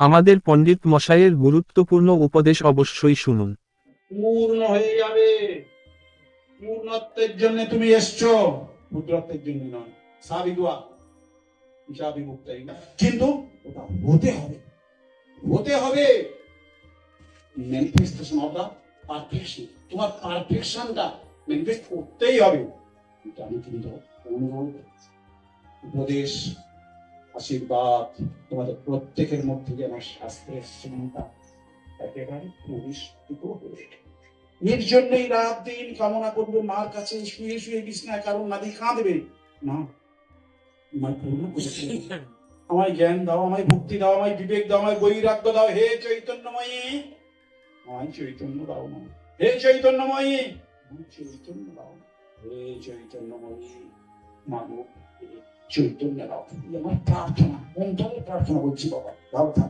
আমাদের পণ্ডিত মশাইয়ের গুরুত্বপূর্ণ উপদেশ অবশ্যই শুনুন। পূর্ণ হয়ে যাবে। পূর্ণত্বের জন্য তুমি এসছো, ক্ষুদ্রত্বের জন্য নয়। সাবিদুয়া হিসাবি মুক্তাই, কিন্তু ওটা হতে হবে, হতে হবে। ম্যানিফেস্টেশন অফ দা পারফেকশন, তোমার পারফেকশনটা ম্যানিফেস্ট করতেই হবে। এটা আমি কিন্তু অনুরোধ, উপদেশ, আশীর্বাদ তোমাদের প্রত্যেকের মধ্যে যেন শাস্ত্রের চিন্তা একেবারে প্রতিষ্ঠিত হয়ে। এর জন্যই রাত দিন কামনা করবে মার কাছে শুয়ে শুয়ে বিছনায়, কারণ নাদি কাঁদবে না, আমায় পূর্ণ করে দাও, আমায় জ্ঞান দাও, আমায় ভক্তি দাও, আমায় বিবেক দাও, আমায় বৈরাগ্য দাও, হে চৈতন্যময়ী, আমায় চৈতন্য দাও না, হে চৈতন্যময়ী, আমায় চৈতন্য দাও না, হে চৈতন্যময়ী, মানব চৈতন্য দাও। আমার প্রার্থনা, অন্তরে প্রার্থনা করছি বাবা, ভালো থাক।